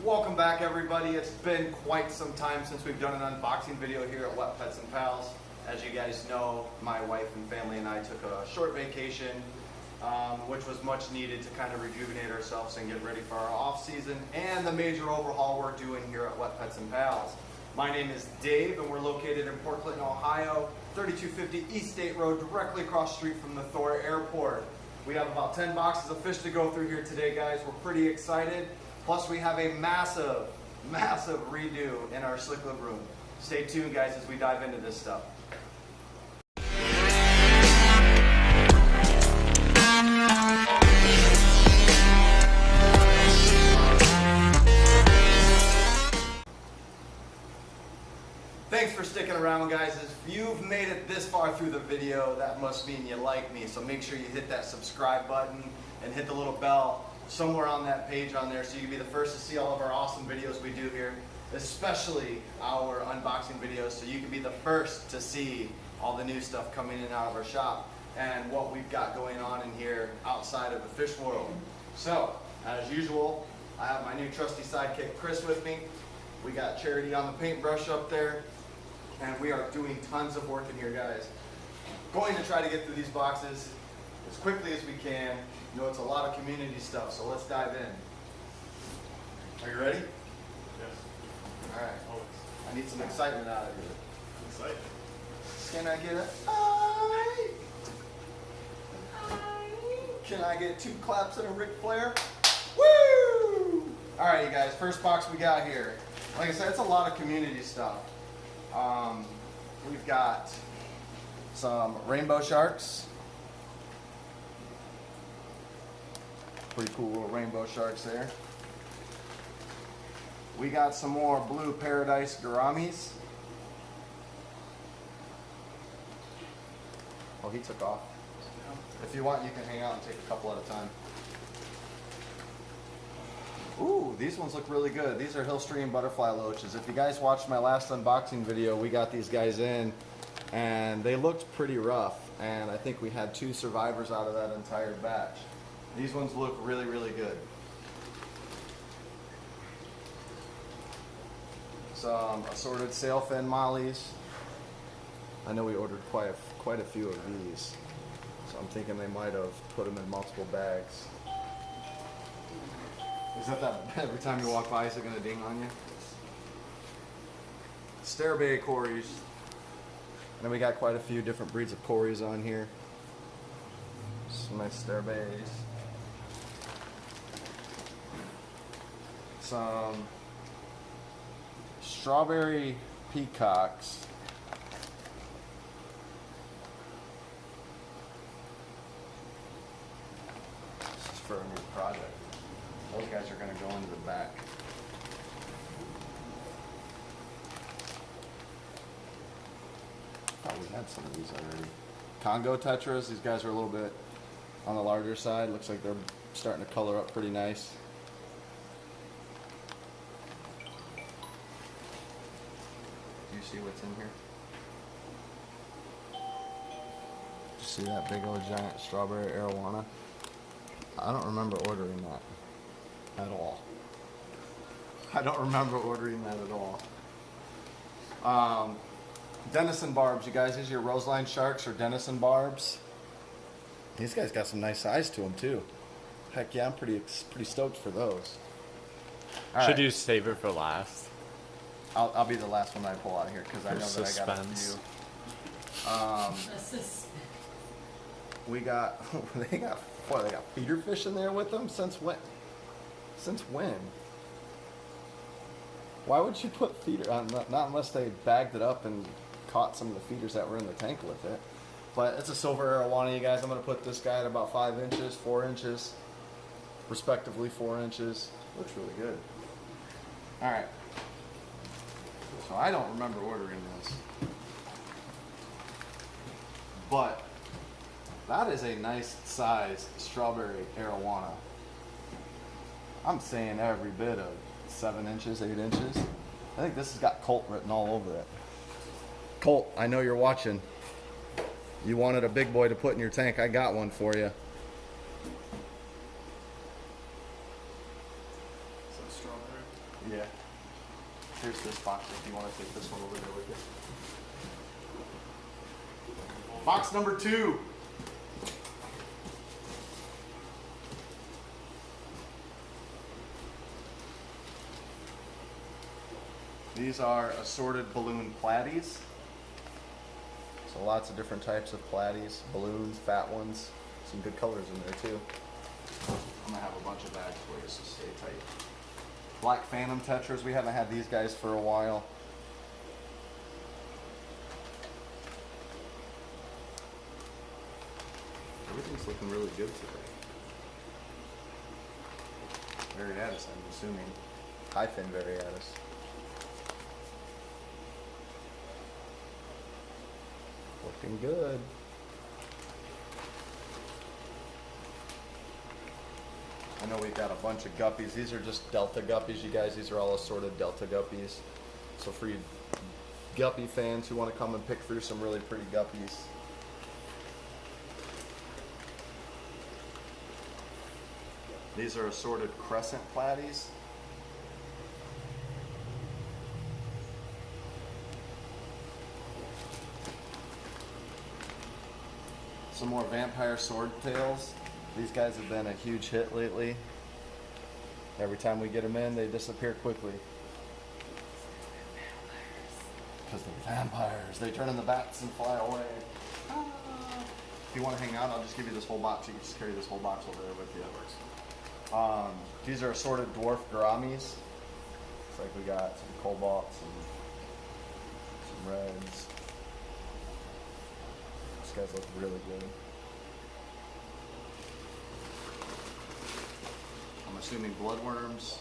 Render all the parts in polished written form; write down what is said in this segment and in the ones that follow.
Welcome back, everybody. It's been quite some time since we've done an unboxing video here at Wet Pets and Pals. As you guys know, my wife and family and I took a short vacation, which was much needed to kind of rejuvenate ourselves and get ready for our off season and the major overhaul we're doing here at Wet Pets and Pals. My name is Dave, and we're located in Port Clinton, Ohio, 3250 East State Road, directly across the street from the Thor Airport. We have about 10 boxes of fish to go through here today, guys. We're pretty excited. Plus, we have a massive redo in our Cichlid room. Stay tuned, guys, as we dive into this stuff. Thanks for sticking around, guys. If you've made it this far through the video, that must mean you like me. So make sure you hit that subscribe button and hit the little bell somewhere on that page on there so you can be the first to see all of our awesome videos we do here, especially our unboxing videos, so you can be the first to see all the new stuff coming in and out of our shop and what we've got going on in here outside of the fish world. So, as usual, I have my new trusty sidekick Chris with me. We got Charity on the paintbrush up there, and we are doing tons of work in here, guys. Going to try to get through these boxes as quickly as we can. You know, it's a lot of community stuff, so let's dive in. Are you ready? Yes. All right. Always. I need some excitement out of you. Excitement. Can I get a aye? Can I get 2 claps and a Ric Flair? Woo! All right, you guys, first box we got here. Like I said, it's a lot of community stuff. We've got some rainbow sharks. Pretty cool little rainbow sharks there. We got some more blue paradise gouramis. Oh, he took off. If you want, you can hang out and take a couple at a time. Ooh, these ones look really good. These are Hillstream butterfly loaches. If you guys watched my last unboxing video, we got these guys in and they looked pretty rough, and I think we had 2 survivors out of that entire batch. These ones look really, really good. Some assorted sailfin mollies. I know we ordered quite a few of these, so I'm thinking they might have put them in multiple bags. Is that every time you walk by, is it going to ding on you? Starbay cories. And then we got quite a few different breeds of cories on here. Some nice starbays. Some strawberry peacocks. This is for a new project. Those guys are going to go into the back. Thought we had some of these already. Congo Tetras. These guys are a little bit on the larger side. Looks like they're starting to color up pretty nice. Do you see what's in here? See that big old giant strawberry arowana? I don't remember ordering that at all. I don't remember ordering that at all. Denison Barbs, you guys. These are your roseline sharks or Denison Barbs. These guys got some nice size to them too. Heck yeah, I'm pretty stoked for those. All Should right. you save it for last? I'll be the last one I pull out of here because I know that I got a few. We got they got feeder fish in there with them. Since when? Since when? Why would you put feeder on? Not unless they bagged it up and caught some of the feeders that were in the tank with it. But it's a silver arowana, you guys. I'm going to put this guy at about 5 inches, 4 inches, respectively 4 inches. Looks really good. All right. So I don't remember ordering this, but that is a nice size strawberry arowana. I'm saying every bit of 7 inches, 8 inches. I think this has got Colt written all over it. Colt, I know you're watching. You wanted a big boy to put in your tank. I got one for you. Yeah. Here's this box if you want to take this one over there with you. Box number 2. These are assorted balloon platies. So lots of different types of platies, balloons, fat ones, some good colors in there too. I'm gonna have a bunch of bags for you, so stay tight. Black Phantom Tetras, we haven't had these guys for a while. Everything's looking really good today. Variatus, I'm assuming. High fin Variatus. Looking good. I know we've got a bunch of guppies. These are just Delta guppies, you guys. These are all assorted Delta guppies. So for you guppy fans who want to come and pick through some really pretty guppies. These are assorted crescent platies. Some more vampire swordtails. These guys have been a huge hit lately. Every time we get them in, they disappear quickly. Because they're vampires. They turn into bats and fly away. Ah. If you want to hang out, I'll just give you this whole box. You can just carry this whole box over there with you. These are assorted dwarf Gouramis. Looks like we got some cobalts and some reds. These guys look really good. I'm assuming bloodworms.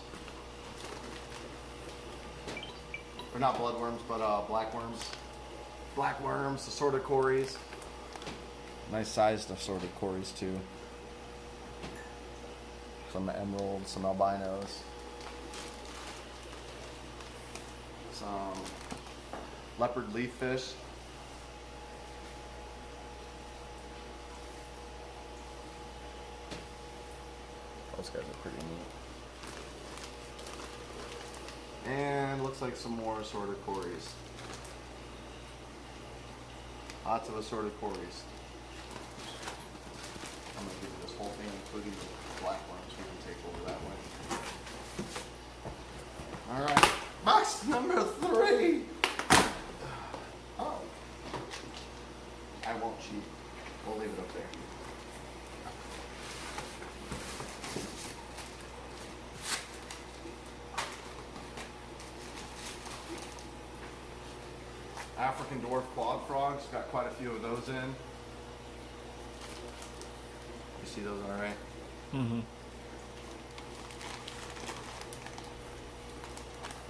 Or not bloodworms, but blackworms. Blackworms, assorted cories. Nice sized assorted cories too. Some emeralds, some albinos. Some leopard leaf fish. Those guys are pretty neat. And looks like some more assorted cories. Lots of assorted cories. I'm going to give you this whole thing, including the black ones we can take over that way. Alright, box number 3! Oh. I won't cheat. We'll leave it up there. African dwarf clawed frogs, got quite a few of those in. You see those all right? Mm-hmm.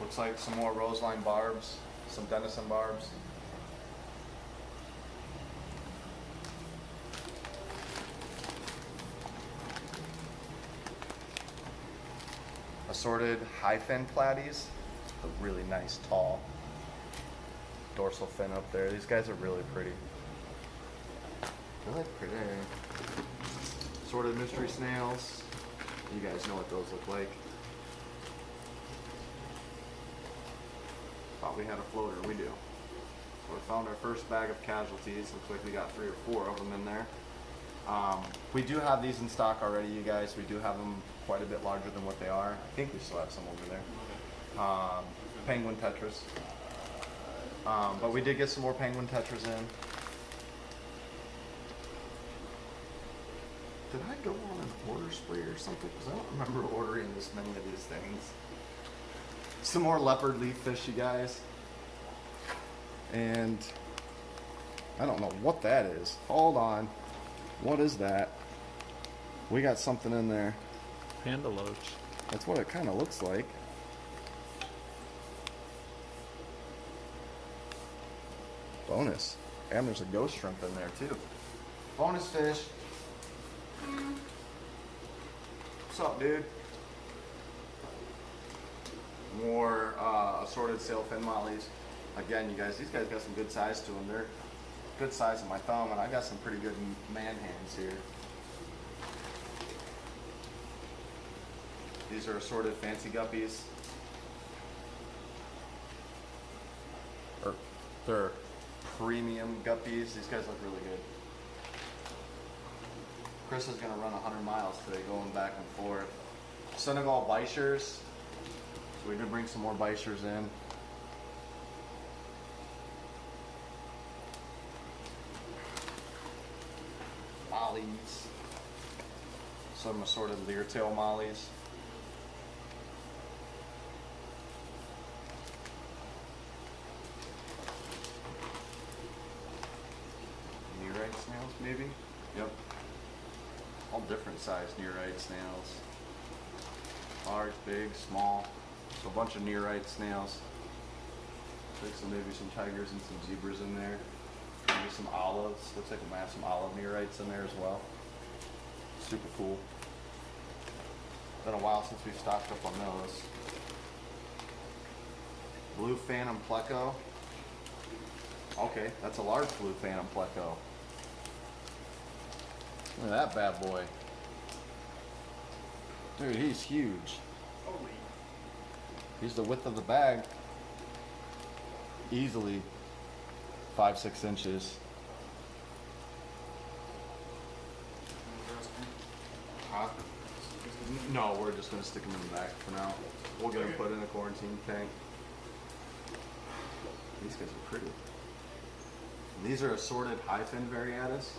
Looks like some more roseline barbs, some Denison barbs. Assorted high fin platies, a really nice tall dorsal fin up there. These guys are really pretty. Really pretty. Assorted mystery snails. You guys know what those look like. Thought we had a floater. We do. So we found our first bag of casualties. Looks like we got 3 or 4 of them in there. We do have these in stock already, you guys. We do have them quite a bit larger than what they are. I think we still have some over there. Penguin Tetras. But we did get some more penguin tetras in. Did I go on an order spree or something? Because I don't remember ordering this many of these things. Some more leopard leaf fish, you guys. And I don't know what that is. Hold on. What is that? We got something in there. Panda Loach. That's what it kind of looks like. Bonus. And there's a ghost shrimp in there too. Bonus fish. What's up, dude? More assorted sailfin mollies. Again, you guys, these guys got some good size to them. They're good size of my thumb, and I got some pretty good man hands here. These are assorted fancy guppies. or they're premium guppies. These guys look really good. Chris is gonna run 100 miles today, going back and forth. Senegal Bichers. So we did bring some more Bichers in. Mollies. Some assorted Leartail mollies. Nearite snails, maybe? Yep. All different sized nearite snails. Large, big, small. So a bunch of nearite snails. Looks like maybe some tigers and some zebras in there. Maybe some olives. Looks like we might have some olive nearites in there as well. Super cool. Been a while since we've stocked up on those. Blue Phantom Pleco. Okay, that's a large Blue Phantom Pleco. Look at that bad boy. Dude, he's huge. Holy. He's the width of the bag. Easily 5-6 inches. Huh? No, we're just gonna stick him in the back for now. We'll get him put in a quarantine tank. These guys are pretty. And these are assorted high-fin variatus.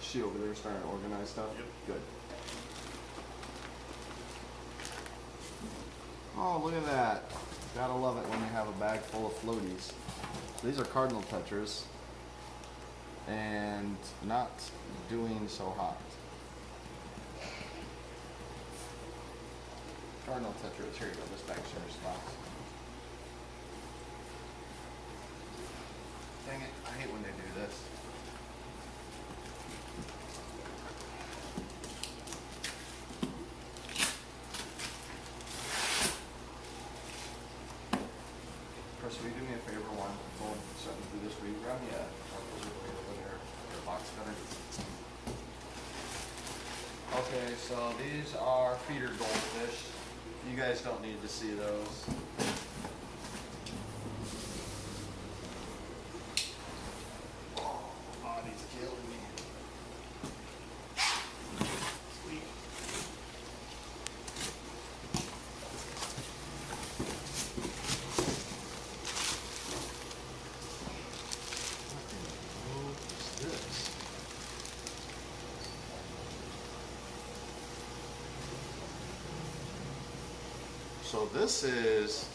She over there starting to organize stuff? Yep. Good. Oh, look at that. Gotta love it when you have a bag full of floaties. These are Cardinal Tetras. And not doing so hot. Cardinal Tetras, here you go, this bag's in response. Dang it, I hate when they do this. Chris, will you do me a favor while I'm going something through this? Will you grab me a over there, or a box cutter? Okay, so these are feeder goldfish. You guys don't need to see those. Oh, body's killing me. Sweet. What is this? So this is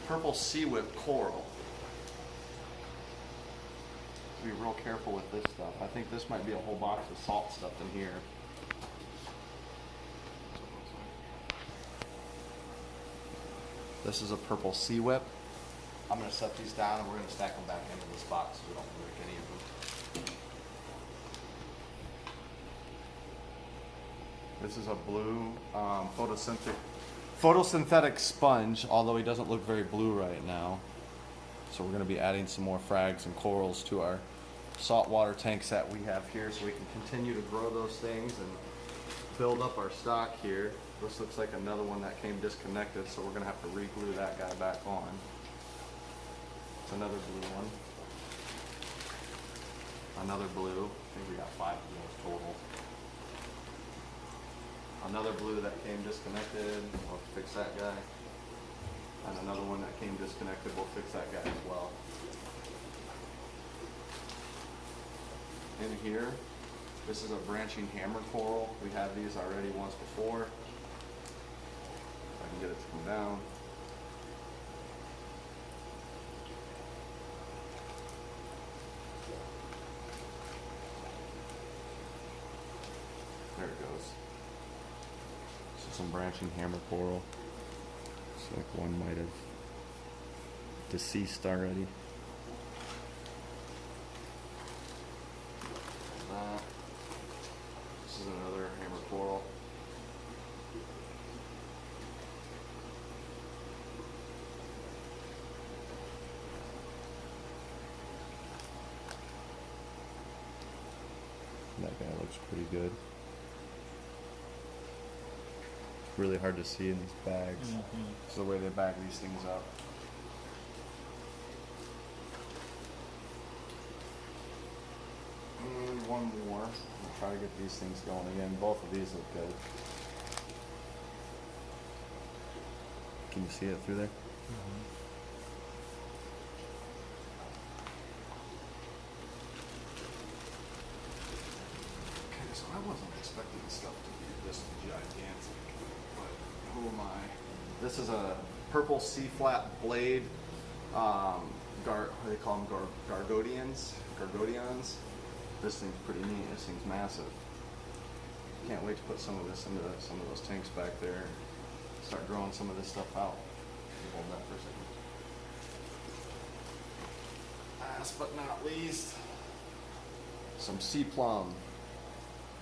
purple sea whip coral. Be real careful with this stuff. I think this might be a whole box of salt stuff in here. This is a purple sea whip. I'm going to set these down and we're going to stack them back into this box so we don't break any of them. This is a blue photosynthetic sponge, although he doesn't look very blue right now. So we're going to be adding some more frags and corals to our saltwater tanks that we have here so we can continue to grow those things and build up our stock here. This looks like another one that came disconnected, so we're going to have to re-glue that guy back on. It's another blue one. Another blue. I think we got 5 of those total. Another blue that came disconnected, we'll fix that guy. And another one that came disconnected, we'll fix that guy as well. In here, this is a branching hammer coral. We had these already once before. If I can get it to come down. There it goes. Some branching hammer coral. Looks like one might have deceased already. This is another hammer coral. That guy looks pretty good. really hard to see in these bags. It's the way they bag these things up. And one more. We'll try to get these things going again. Both of these look good. Can you see it through there? Okay, so I wasn't expecting stuff to be this gigantic, but who am I? This is a purple C-flat blade. What do they call them? Gargodians. This thing's pretty neat. This thing's massive. Can't wait to put some of this into some of those tanks back there. Start growing some of this stuff out. Hold that for a second. Last but not least, some sea plum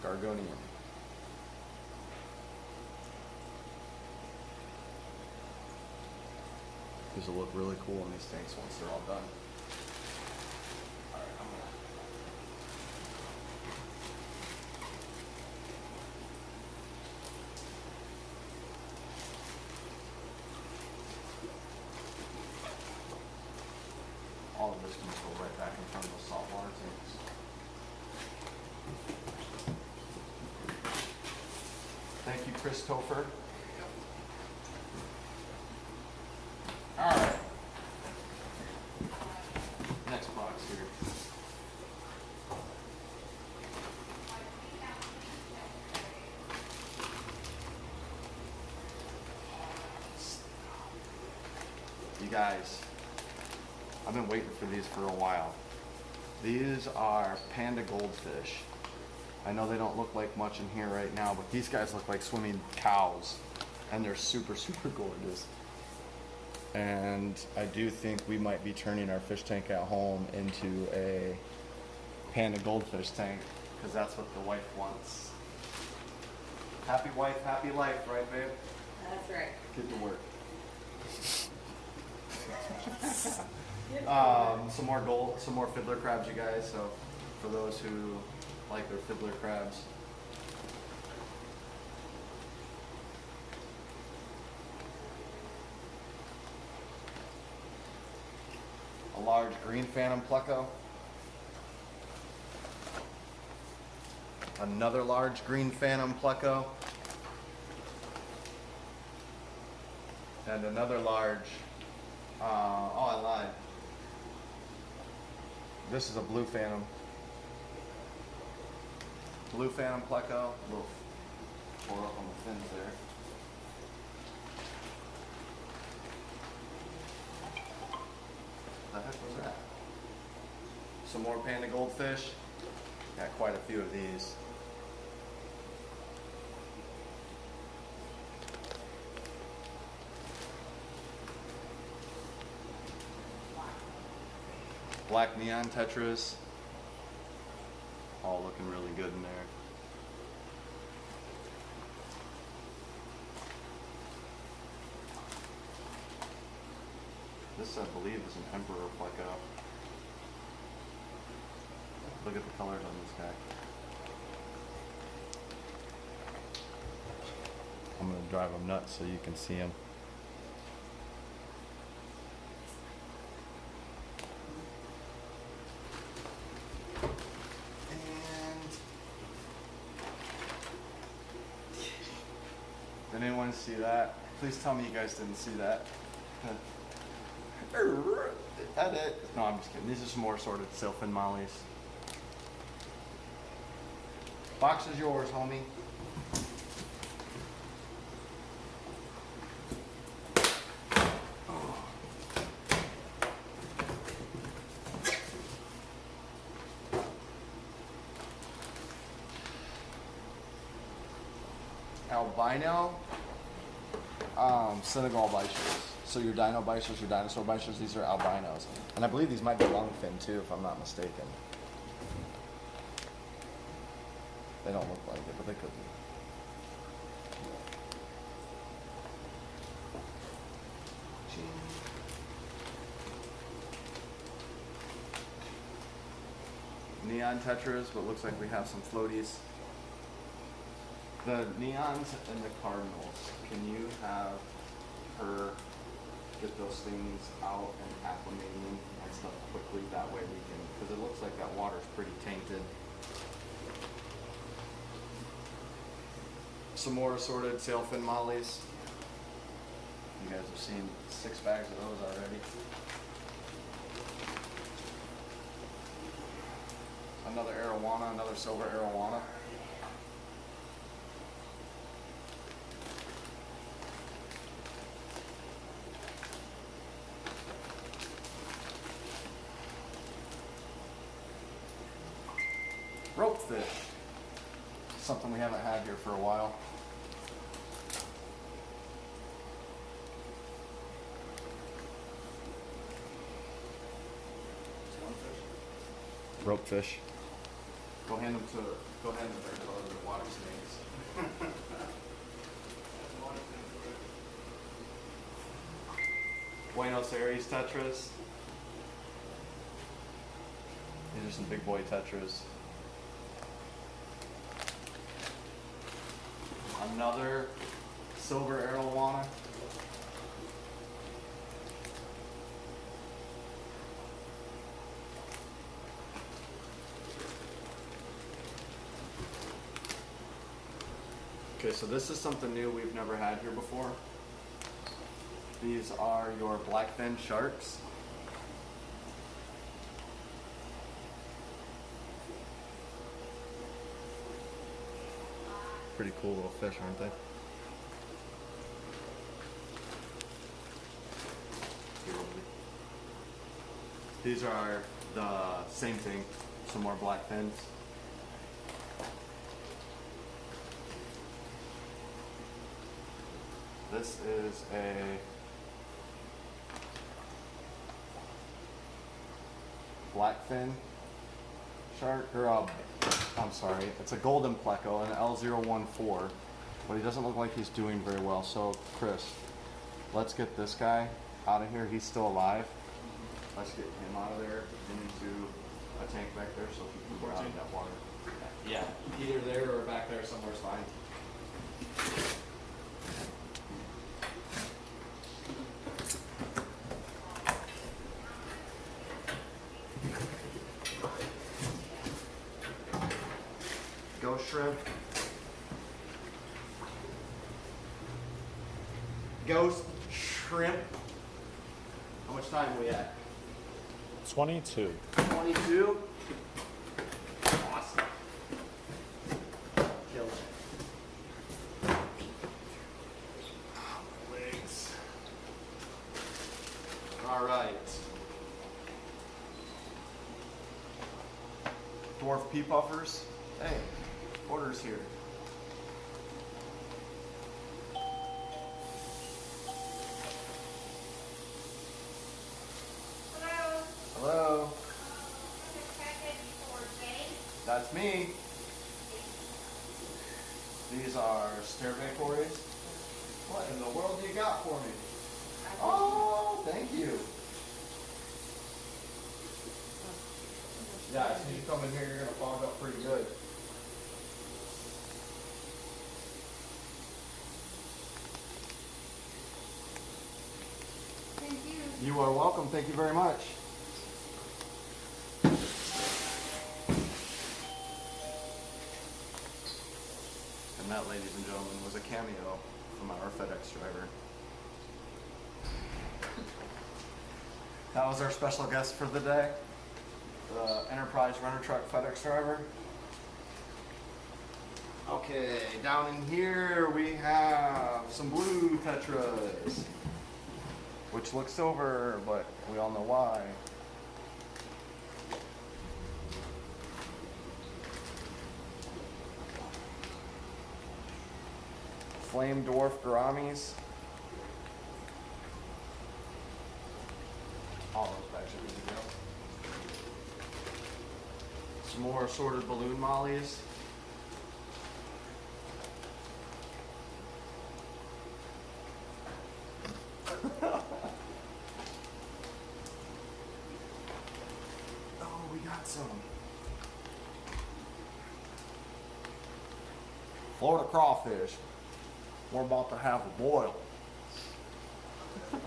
Gargonium. These will look really cool in these tanks once they're all done. All right, all of this can go right back in front of those saltwater tanks. Thank you, Chris Topher. All right. Next box here. You guys, I've been waiting for these for a while. These are Panda Goldfish. I know they don't look like much in here right now, but these guys look like swimming cows, and they're super, super gorgeous. And I do think we might be turning our fish tank at home into a Panda Goldfish tank, because that's what the wife wants. Happy wife, happy life, right, babe? That's right. Get to work. Some more fiddler crabs, you guys. So for those who like their fiddler crabs. A large green phantom pleco. Another large green phantom pleco. And another large, oh, I lied. This is a blue phantom. Blue phantom pleco. A little pour up on the fins there. What the heck was that? Some more Panda Goldfish. Got quite a few of these. Black Neon Tetras. All looking really good in there. This, I believe, is an Emperor Pleco. Look at the colors on this guy. I'm going to drive him nuts so you can see him. Did anyone see that? Please tell me you guys didn't see that. Is that it? No, I'm just kidding. These are some more assorted sailfin mollies. Box is yours, homie. Albino Senegal bichers. So your dino bichers, your dinosaur bichers, these are albinos. And I believe these might be longfin too, if I'm not mistaken. They don't look like it, but they could be. Neon Tetras, but looks like we have some floaties. The neons and the cardinals, can you have her get those things out and acclimating and stuff quickly? That way we can, because it looks like that water's pretty tainted. Some more assorted sailfin mollies. You guys have seen 6 bags of those already. Another Arowana, another silver Arowana. Rope fish. Something we haven't had here for a while. Rope fish. Go hand them to the water snakes. Buenos Aires Tetras. These are some big boy Tetras. Another silver Arowana. Okay, so this is something new we've never had here before. These are your blackfin sharks. Pretty cool little fish, aren't they? These are the same thing, some more blackfins. This is a blackfin shark, or I'm sorry, it's a golden Pleco, an L014, but he doesn't look like he's doing very well. So Chris, let's get this guy out of here. He's still alive. Let's get him out of there into a tank back there so he can go out in that water. Yeah, either there or back there somewhere's fine. Ghost shrimp. Ghost shrimp. How much time are we at? 22. 22. Awesome. Kill it. Legs. All right. Dwarf Pea Puffers. Hey, orders here. Hello. That's me. These are Sterbacories. What in the world do you got for me? Oh, thank you. Yeah, as soon as you come in here, you're going to fog up pretty good. Thank you. You are welcome. Thank you very much. And that, ladies and gentlemen, was a cameo from our FedEx driver. That was our special guest for the day, the Enterprise Runner Truck FedEx driver. Okay, down in here we have some blue Tetras, which look silver, but we all know why. Flame Dwarf Gouramis. All those bags are good to go. Some more assorted balloon mollies. Oh, we got some. Florida crawfish. We're about to have a boil. What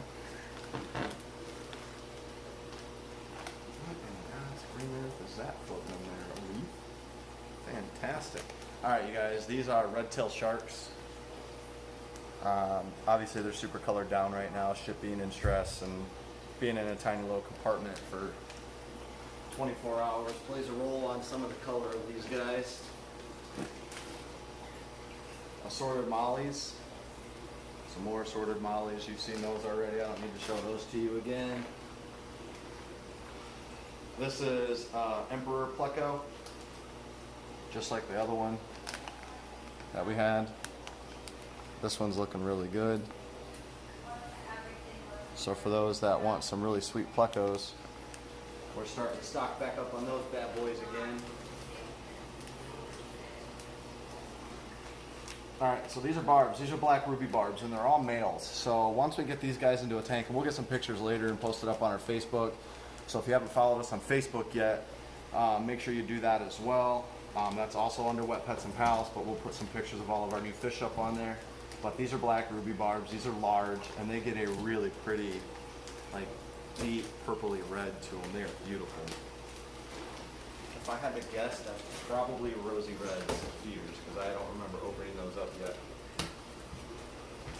in God's green earth is that floating in there? A leaf? Fantastic. Alright, you guys, these are red-tailed sharks. Obviously they're super colored down right now, shipping in stress and being in a tiny little compartment for 24 hours plays a role on some of the color of these guys. Assorted mollies. Some more assorted mollies. You've seen those already. I don't need to show those to you again. This is Emperor Pleco. Just like the other one that we had. This one's looking really good. So for those that want some really sweet plecos, we're starting to stock back up on those bad boys again. Alright, so these are barbs. These are black ruby barbs, and they're all males. So once we get these guys into a tank, and we'll get some pictures later and post it up on our Facebook. So if you haven't followed us on Facebook yet, make sure you do that as well. That's also under Wet Pets and Pals, but we'll put some pictures of all of our new fish up on there. But these are black ruby barbs. These are large, and they get a really pretty, like, deep purpley red to them. They are beautiful. If I had to guess, that's probably rosy red feeders, because I don't remember opening those up yet.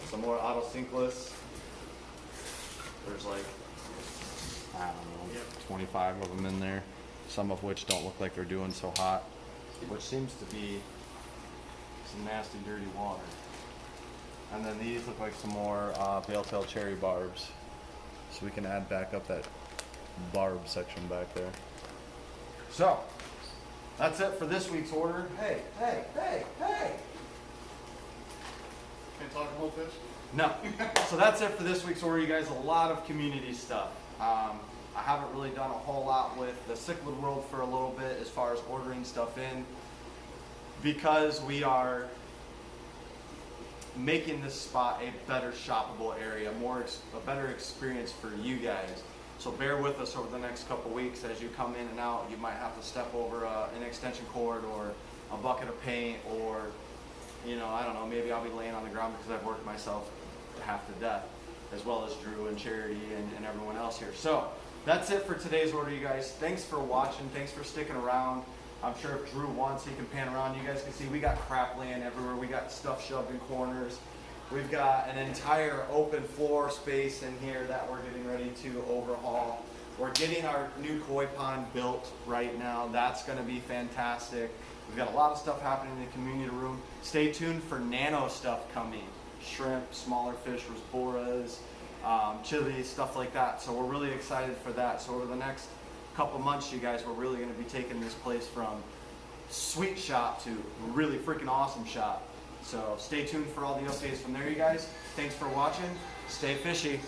Some more Autocinklus. There's like, I don't know, 25 of them in there. Some of which don't look like they're doing so hot, which seems to be some nasty, dirty water. And then these look like some more pale-tailed cherry barbs. So we can add back up that barb section back there. So, that's it for this week's order. Hey. Can't talk about fish? No. So that's it for this week's order, you guys. A lot of community stuff. I haven't really done a whole lot with the Cichlid world for a little bit as far as ordering stuff in, because we are making this spot a better shoppable area, a better experience for you guys. So bear with us over the next couple weeks as you come in and out. You might have to step over an extension cord or a bucket of paint, or, you know, I don't know, maybe I'll be laying on the ground because I've worked myself half to death, as well as Drew and Charity and everyone else here. So that's it for today's order, you guys. Thanks for watching. Thanks for sticking around. I'm sure if Drew wants, he can pan around. You guys can see we got crap laying everywhere. We got stuff shoved in corners. We've got an entire open floor space in here that we're getting ready to overhaul. We're getting our new koi pond built right now. That's going to be fantastic. We've got a lot of stuff happening in the community room. Stay tuned for nano stuff coming. Shrimp, smaller fish, rasboras, chilies, stuff like that. So we're really excited for that. So over the next couple months, you guys, we're really going to be taking this place from sweet shop to really freaking awesome shop. So stay tuned for all the updates from there, you guys. Thanks for watching. Stay fishy.